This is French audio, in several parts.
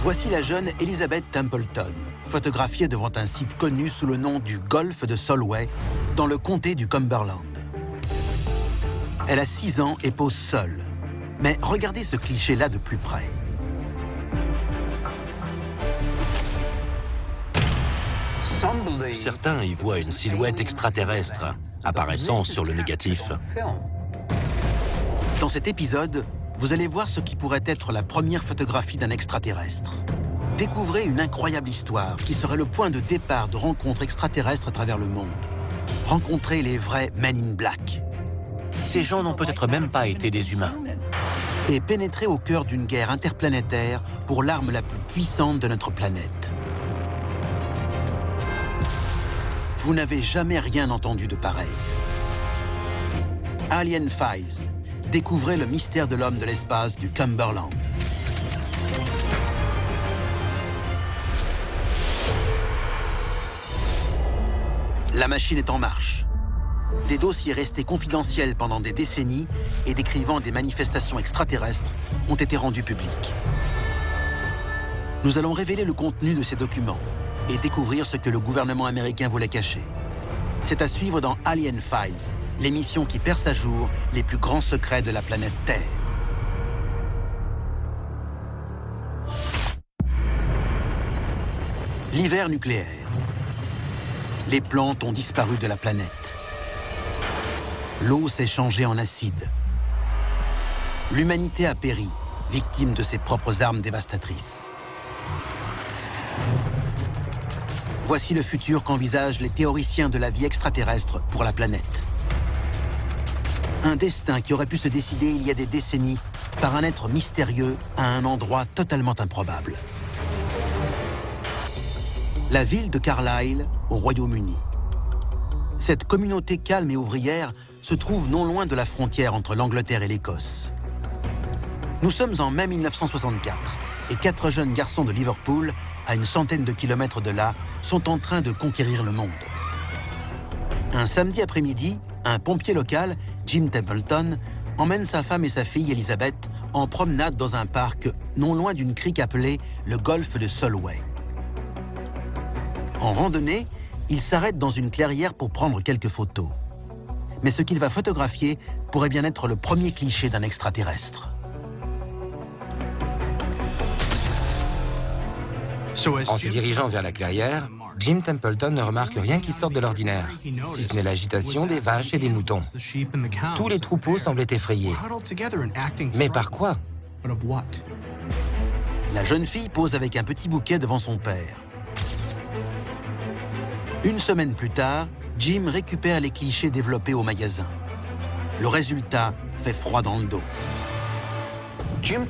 Voici la jeune Elizabeth Templeton, photographiée devant un site connu sous le nom du golfe de Solway, dans le comté du Cumberland. Elle a 6 ans et pose seule. Mais regardez ce cliché-là de plus près. Certains y voient une silhouette extraterrestre apparaissant sur le négatif. Dans cet épisode, vous allez voir ce qui pourrait être la première photographie d'un extraterrestre. Découvrez une incroyable histoire qui serait le point de départ de rencontres extraterrestres à travers le monde. Rencontrez les vrais Men in Black. Ces gens n'ont peut-être même pas été des humains. Et pénétrez au cœur d'une guerre interplanétaire pour l'arme la plus puissante de notre planète. Vous n'avez jamais rien entendu de pareil. Alien Files. Découvrez le mystère de l'homme de l'espace du Cumberland. La machine est en marche. Des dossiers restés confidentiels pendant des décennies et décrivant des manifestations extraterrestres ont été rendus publics. Nous allons révéler le contenu de ces documents et découvrir ce que le gouvernement américain voulait cacher. C'est à suivre dans Alien Files, l'émission qui perce à jour les plus grands secrets de la planète Terre. L'hiver nucléaire. Les plantes ont disparu de la planète. L'eau s'est changée en acide. L'humanité a péri, victime de ses propres armes dévastatrices. Voici le futur qu'envisagent les théoriciens de la vie extraterrestre pour la planète. Un destin qui aurait pu se décider il y a des décennies par un être mystérieux à un endroit totalement improbable. La ville de Carlisle, au Royaume-Uni. Cette communauté calme et ouvrière se trouve non loin de la frontière entre l'Angleterre et l'Écosse. Nous sommes en mai 1964 et 4 jeunes garçons de Liverpool, à une centaine de kilomètres de là, sont en train de conquérir le monde. Un samedi après-midi, un pompier local, Jim Templeton, emmène sa femme et sa fille Elizabeth en promenade dans un parc non loin d'une crique appelée le golfe de Solway. En randonnée, il s'arrête dans une clairière pour prendre quelques photos. Mais ce qu'il va photographier pourrait bien être le premier cliché d'un extraterrestre. En se dirigeant vers la clairière, Jim Templeton ne remarque rien qui sorte de l'ordinaire, si ce n'est l'agitation des vaches et des moutons. Tous les troupeaux semblaient effrayés. Mais par quoi? La jeune fille pose avec un petit bouquet devant son père. Une semaine plus tard, Jim récupère les clichés développés au magasin. Le résultat fait froid dans le dos. Jim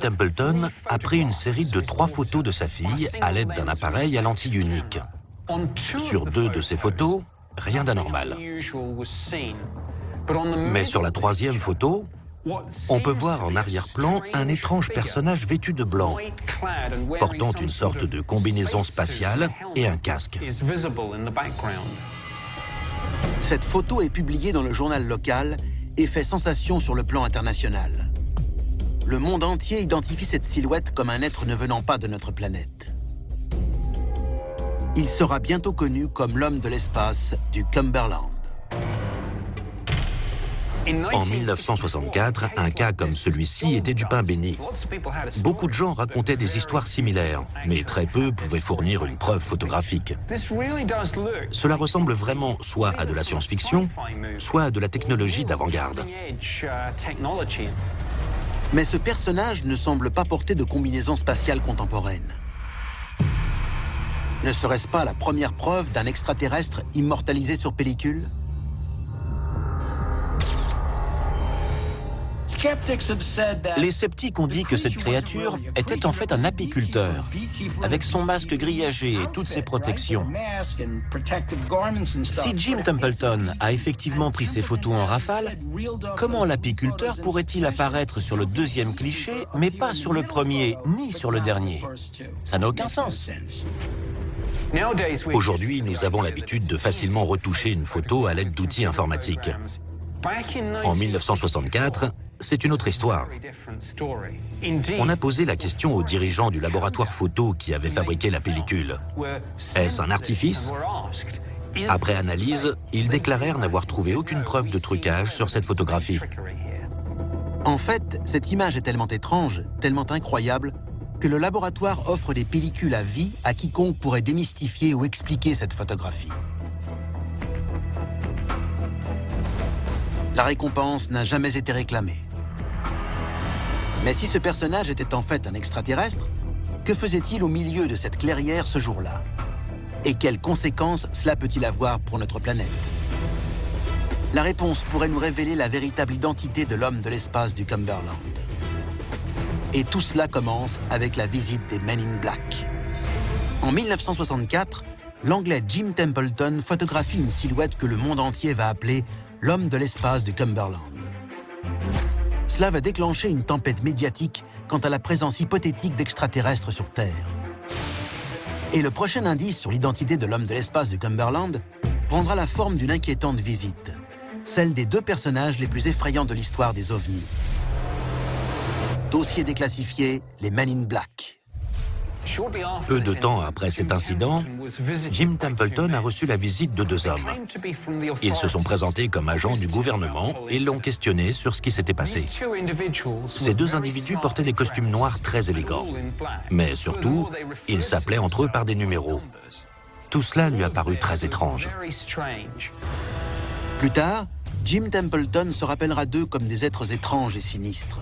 Templeton a pris une série de 3 photos de sa fille à l'aide d'un appareil à lentille unique. Sur 2 de ces photos, rien d'anormal. Mais sur la 3e photo, on peut voir en arrière-plan un étrange personnage vêtu de blanc, portant une sorte de combinaison spatiale et un casque. Cette photo est publiée dans le journal local et fait sensation sur le plan international. Le monde entier identifie cette silhouette comme un être ne venant pas de notre planète. Il sera bientôt connu comme l'homme de l'espace du Cumberland. En 1964, un cas comme celui-ci était du pain béni. Beaucoup de gens racontaient des histoires similaires, mais très peu pouvaient fournir une preuve photographique. Cela ressemble vraiment soit à de la science-fiction, soit à de la technologie d'avant-garde. Mais ce personnage ne semble pas porter de combinaison spatiale contemporaine. Ne serait-ce pas la première preuve d'un extraterrestre immortalisé sur pellicule ? Les sceptiques ont dit que cette créature était en fait un apiculteur, avec son masque grillagé et toutes ses protections. Si Jim Templeton a effectivement pris ces photos en rafale, comment l'apiculteur pourrait-il apparaître sur le 2e cliché, mais pas sur le premier ni sur le dernier? Ça n'a aucun sens. Aujourd'hui, nous avons l'habitude de facilement retoucher une photo à l'aide d'outils informatiques. En 1964, c'est une autre histoire. On a posé la question aux dirigeants du laboratoire photo qui avait fabriqué la pellicule. Est-ce un artifice ? Après analyse, ils déclarèrent n'avoir trouvé aucune preuve de trucage sur cette photographie. En fait, cette image est tellement étrange, tellement incroyable, que le laboratoire offre des pellicules à vie à quiconque pourrait démystifier ou expliquer cette photographie. La récompense n'a jamais été réclamée. Mais si ce personnage était en fait un extraterrestre, que faisait-il au milieu de cette clairière ce jour-là? Et quelles conséquences cela peut-il avoir pour notre planète? La réponse pourrait nous révéler la véritable identité de l'homme de l'espace du Cumberland. Et tout cela commence avec la visite des Men in Black. En 1964, l'Anglais Jim Templeton photographie une silhouette que le monde entier va appeler l'homme de l'espace du Cumberland. Cela va déclencher une tempête médiatique quant à la présence hypothétique d'extraterrestres sur Terre. Et le prochain indice sur l'identité de l'homme de l'espace du Cumberland prendra la forme d'une inquiétante visite, celle des deux personnages les plus effrayants de l'histoire des ovnis. Dossier déclassifié, les Men in Black. Peu de temps après cet incident, Jim Templeton a reçu la visite de deux hommes. Ils se sont présentés comme agents du gouvernement et l'ont questionné sur ce qui s'était passé. Ces deux individus portaient des costumes noirs très élégants. Mais surtout, ils s'appelaient entre eux par des numéros. Tout cela lui a paru très étrange. Plus tard, Jim Templeton se rappellera d'eux comme des êtres étranges et sinistres.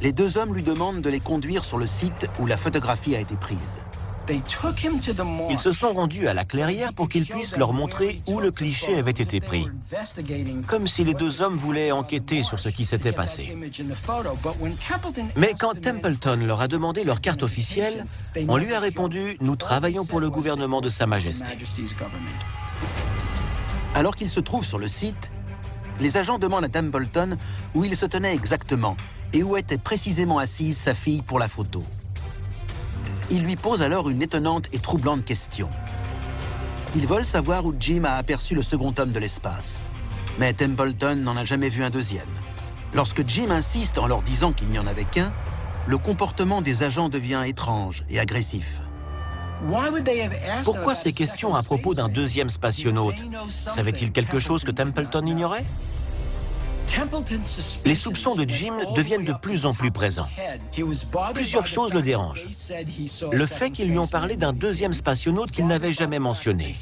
Les deux hommes lui demandent de les conduire sur le site où la photographie a été prise. Ils se sont rendus à la clairière pour qu'ils puissent leur montrer où le cliché avait été pris. Comme si les deux hommes voulaient enquêter sur ce qui s'était passé. Mais quand Templeton leur a demandé leur carte officielle, on lui a répondu « Nous travaillons pour le gouvernement de Sa Majesté ». Alors qu'ils se trouvent sur le site, les agents demandent à Templeton où il se tenait exactement et où était précisément assise sa fille pour la photo. Ils lui posent alors une étonnante et troublante question. Ils veulent savoir où Jim a aperçu le second homme de l'espace. Mais Templeton n'en a jamais vu un deuxième. Lorsque Jim insiste en leur disant qu'il n'y en avait qu'un, le comportement des agents devient étrange et agressif. Pourquoi ces questions à propos d'un deuxième spationaute? Savait-il quelque chose que Templeton ignorait? Les soupçons de Jim deviennent de plus en plus présents. Plusieurs choses le dérangent. Le fait qu'ils lui ont parlé d'un deuxième spationaute qu'ils n'avaient jamais mentionné,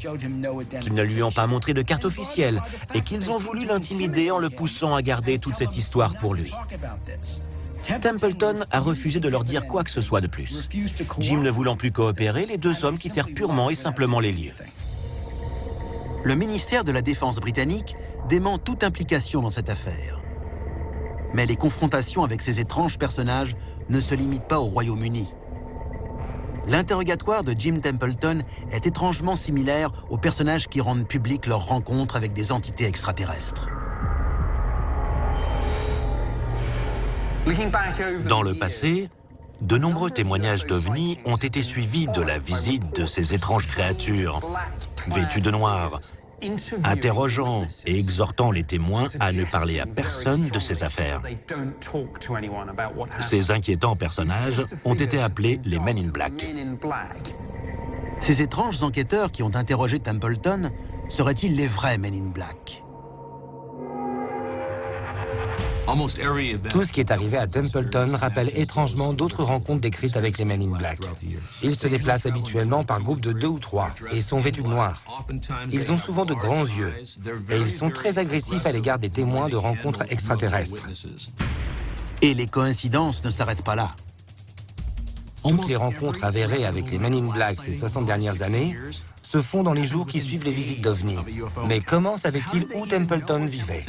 qu'ils ne lui ont pas montré de carte officielle et qu'ils ont voulu l'intimider en le poussant à garder toute cette histoire pour lui. Templeton a refusé de leur dire quoi que ce soit de plus. Jim ne voulant plus coopérer, les deux hommes quittèrent purement et simplement les lieux. Le ministère de la Défense britannique dément toute implication dans cette affaire. Mais les confrontations avec ces étranges personnages ne se limitent pas au Royaume-Uni. L'interrogatoire de Jim Templeton est étrangement similaire aux personnages qui rendent publiques leurs rencontres avec des entités extraterrestres. Dans le passé, de nombreux témoignages d'ovnis ont été suivis de la visite de ces étranges créatures, vêtues de noir, interrogeant et exhortant les témoins à ne parler à personne de ces affaires. Ces inquiétants personnages ont été appelés les Men in Black. Ces étranges enquêteurs qui ont interrogé Templeton seraient-ils les vrais Men in Black? Tout ce qui est arrivé à Templeton rappelle étrangement d'autres rencontres décrites avec les Men in Black. Ils se déplacent habituellement par groupes de 2 ou 3 et sont vêtus de noir. Ils ont souvent de grands yeux et ils sont très agressifs à l'égard des témoins de rencontres extraterrestres. Et les coïncidences ne s'arrêtent pas là. Toutes les rencontres avérées avec les Men in Black ces 60 dernières années se font dans les jours qui suivent les visites d'OVNI. Mais comment savait-il où Templeton vivait?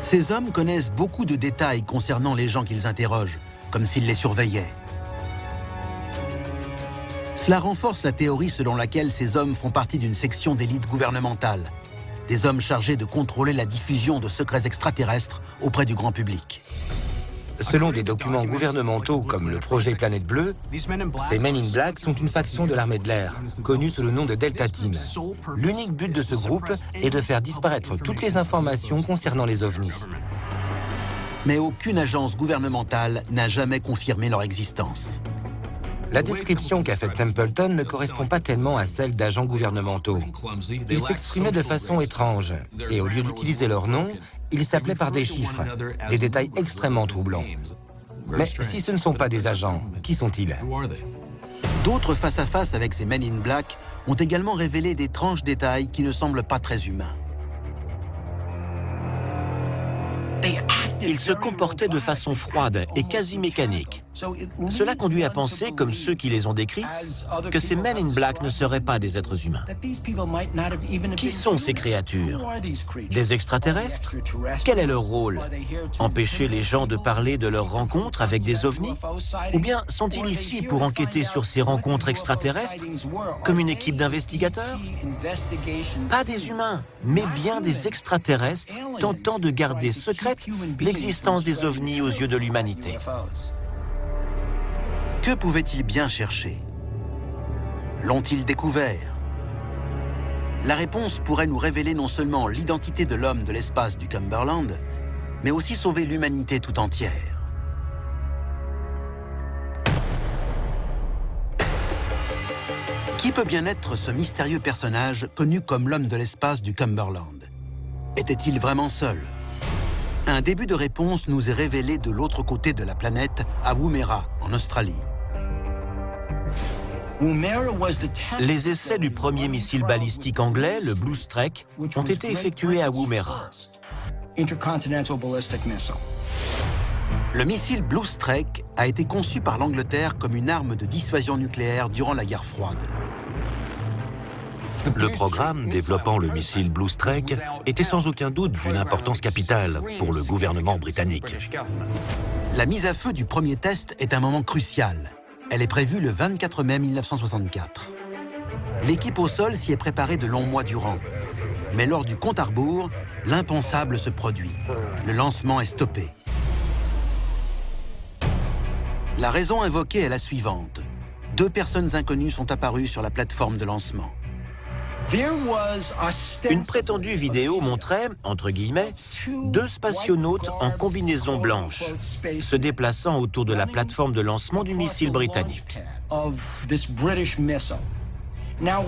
Ces hommes connaissent beaucoup de détails concernant les gens qu'ils interrogent, comme s'ils les surveillaient. Cela renforce la théorie selon laquelle ces hommes font partie d'une section d'élite gouvernementale, des hommes chargés de contrôler la diffusion de secrets extraterrestres auprès du grand public. Selon des documents gouvernementaux comme le projet Planète Bleue, ces Men in Black sont une faction de l'armée de l'air, connue sous le nom de Delta Team. L'unique but de ce groupe est de faire disparaître toutes les informations concernant les ovnis. Mais aucune agence gouvernementale n'a jamais confirmé leur existence. La description qu'a faite Templeton ne correspond pas tellement à celle d'agents gouvernementaux. Ils s'exprimaient de façon étrange, et au lieu d'utiliser leur nom, ils s'appelaient par des chiffres, des détails extrêmement troublants. Mais si ce ne sont pas des agents, qui sont-ils? D'autres face-à-face avec ces Men in Black ont également révélé d'étranges détails qui ne semblent pas très humains. Ils se comportaient de façon froide et quasi mécanique. Cela conduit à penser, comme ceux qui les ont décrits, que ces Men in Black ne seraient pas des êtres humains. Qui sont ces créatures? Des extraterrestres? Quel est leur rôle? Empêcher les gens de parler de leurs rencontres avec des ovnis? Ou bien sont-ils ici pour enquêter sur ces rencontres extraterrestres, comme une équipe d'investigateurs? Pas des humains, mais bien des extraterrestres tentant de garder secrète l'existence des ovnis aux yeux de l'humanité. Que pouvaient-ils bien chercher? L'ont-ils découvert? La réponse pourrait nous révéler non seulement l'identité de l'homme de l'espace du Cumberland, mais aussi sauver l'humanité tout entière. Qui peut bien être ce mystérieux personnage connu comme l'homme de l'espace du Cumberland? Était-il vraiment seul? Un début de réponse nous est révélé de l'autre côté de la planète, à Woomera, en Australie. Les essais du premier missile balistique anglais, le Blue Streak, ont été effectués à Woomera. Le missile Blue Streak a été conçu par l'Angleterre comme une arme de dissuasion nucléaire durant la guerre froide. Le programme développant le missile Blue Streak était sans aucun doute d'une importance capitale pour le gouvernement britannique. La mise à feu du premier test est un moment crucial. Elle est prévue le 24 mai 1964. L'équipe au sol s'y est préparée de longs mois durant. Mais lors du compte à rebours, l'impensable se produit. Le lancement est stoppé. La raison invoquée est la suivante. 2 personnes inconnues sont apparues sur la plateforme de lancement. Une prétendue vidéo montrait, entre guillemets, 2 spationautes en combinaison blanche se déplaçant autour de la plateforme de lancement du missile britannique.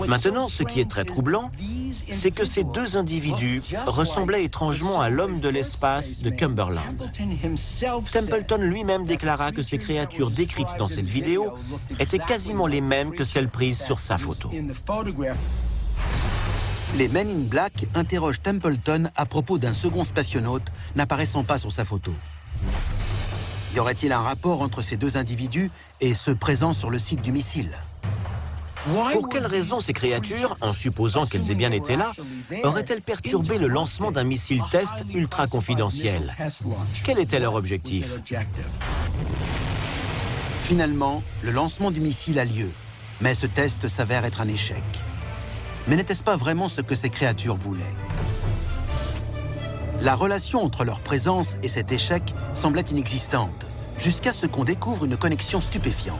Maintenant, ce qui est très troublant, c'est que ces 2 individus ressemblaient étrangement à l'homme de l'espace de Cumberland. Templeton lui-même déclara que ces créatures décrites dans cette vidéo étaient quasiment les mêmes que celles prises sur sa photo. Les Men in Black interrogent Templeton à propos d'un second spationaute n'apparaissant pas sur sa photo. Y aurait-il un rapport entre ces 2 individus et ceux présents sur le site du missile? Pour quelle raison ces créatures, en supposant qu'elles aient bien été là, auraient-elles perturbé le lancement d'un missile test ultra confidentiel? Quel était leur objectif? Finalement, le lancement du missile a lieu, mais ce test s'avère être un échec. Mais n'était-ce pas vraiment ce que ces créatures voulaient? La relation entre leur présence et cet échec semblait inexistante, jusqu'à ce qu'on découvre une connexion stupéfiante.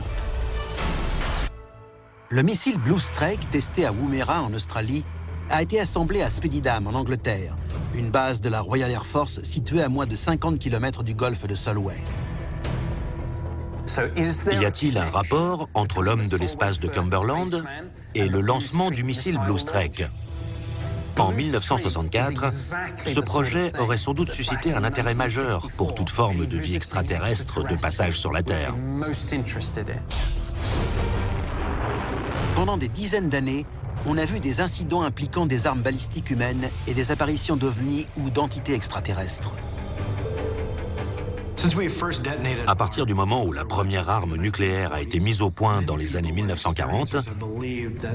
Le missile Blue Streak, testé à Woomera en Australie, a été assemblé à Spedidam en Angleterre, une base de la Royal Air Force située à moins de 50 km du golfe de Solway. Y a-t-il un rapport entre l'homme de l'espace de Cumberland et le lancement du missile Blue Streak? En 1964, ce projet aurait sans doute suscité un intérêt majeur pour toute forme de vie extraterrestre de passage sur la Terre. Pendant des dizaines d'années, on a vu des incidents impliquant des armes balistiques humaines et des apparitions d'ovnis ou d'entités extraterrestres. À partir du moment où la première arme nucléaire a été mise au point dans les années 1940,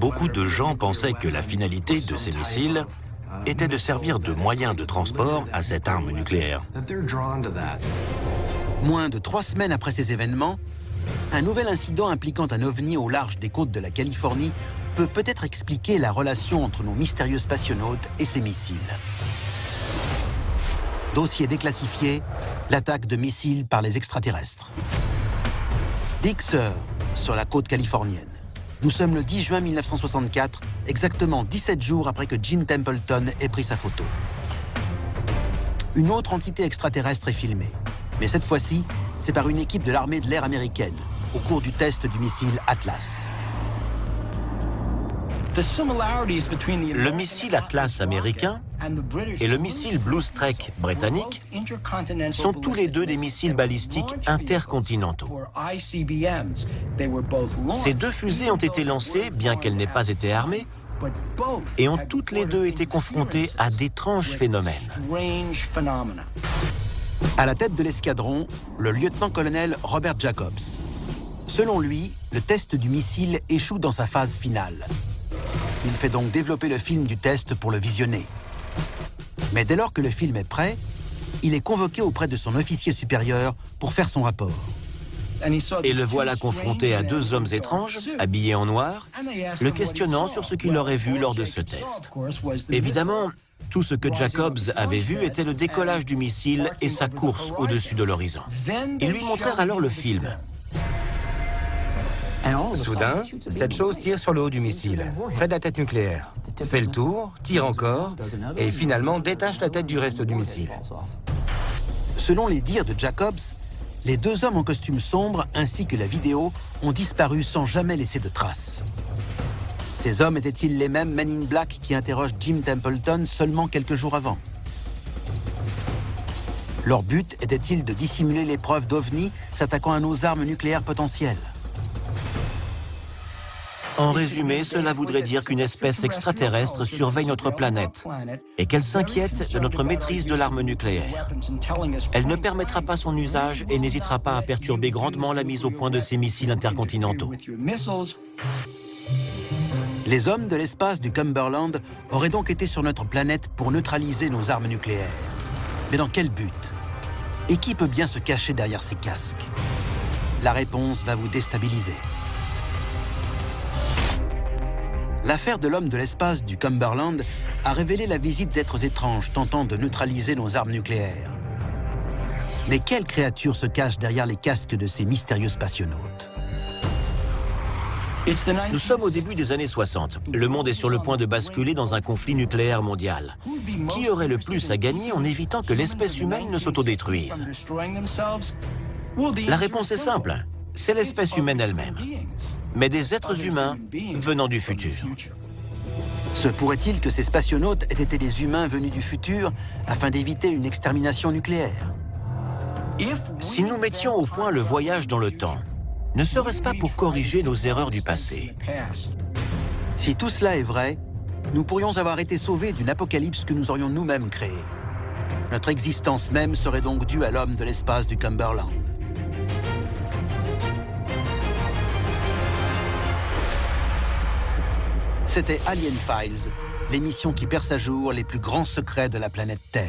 beaucoup de gens pensaient que la finalité de ces missiles était de servir de moyen de transport à cette arme nucléaire. Moins de 3 semaines après ces événements, un nouvel incident impliquant un ovni au large des côtes de la Californie peut peut-être expliquer la relation entre nos mystérieux spationautes et ces missiles. Dossier déclassifié, l'attaque de missiles par les extraterrestres. Big Sur, sur la côte californienne. Nous sommes le 10 juin 1964, exactement 17 jours après que Jim Templeton ait pris sa photo. Une autre entité extraterrestre est filmée. Mais cette fois-ci, c'est par une équipe de l'armée de l'air américaine, au cours du test du missile Atlas. Le missile Atlas américain et le missile Blue Streak britannique sont tous les deux des missiles balistiques intercontinentaux. Ces deux fusées ont été lancées, bien qu'elles n'aient pas été armées, et ont toutes les deux été confrontées à d'étranges phénomènes. À la tête de l'escadron, le lieutenant-colonel Robert Jacobs. Selon lui, le test du missile échoue dans sa phase finale. Il fait donc développer le film du test pour le visionner. Mais dès lors que le film est prêt, il est convoqué auprès de son officier supérieur pour faire son rapport. Et le voilà confronté à deux hommes étranges, habillés en noir, le questionnant sur ce qu'il aurait vu lors de ce test. Évidemment, tout ce que Jacobs avait vu était le décollage du missile et sa course au-dessus de l'horizon. Ils lui montrèrent alors le film. Soudain, cette chose tire sur le haut du missile, près de la tête nucléaire, fait le tour, tire encore, et finalement détache la tête du reste du missile. Selon les dires de Jacobs, les deux hommes en costume sombre ainsi que la vidéo ont disparu sans jamais laisser de traces. Ces hommes étaient-ils les mêmes Men in Black qui interrogent Jim Templeton seulement quelques jours avant? Leur but était-il de dissimuler les preuves d'OVNI s'attaquant à nos armes nucléaires potentielles? En résumé, cela voudrait dire qu'une espèce extraterrestre surveille notre planète et qu'elle s'inquiète de notre maîtrise de l'arme nucléaire. Elle ne permettra pas son usage et n'hésitera pas à perturber grandement la mise au point de ces missiles intercontinentaux. Les hommes de l'espace du Cumberland auraient donc été sur notre planète pour neutraliser nos armes nucléaires. Mais dans quel but? Et qui peut bien se cacher derrière ces casques? La réponse va vous déstabiliser. L'affaire de l'homme de l'espace du Cumberland a révélé la visite d'êtres étranges tentant de neutraliser nos armes nucléaires. Mais quelle créature se cache derrière les casques de ces mystérieux spationautes? Nous sommes au début des années 60. Le monde est sur le point de basculer dans un conflit nucléaire mondial. Qui aurait le plus à gagner en évitant que l'espèce humaine ne s'autodétruise? La réponse est simple. C'est l'espèce humaine elle-même, mais des êtres humains venant du futur. Se pourrait-il que ces spationautes aient été des humains venus du futur afin d'éviter une extermination nucléaire? Si nous mettions au point le voyage dans le temps, ne serait-ce pas pour corriger nos erreurs du passé? Si tout cela est vrai, nous pourrions avoir été sauvés d'une apocalypse que nous aurions nous-mêmes créée. Notre existence même serait donc due à l'homme de l'espace du Cumberland. C'était Alien Files, l'émission qui perce à jour les plus grands secrets de la planète Terre.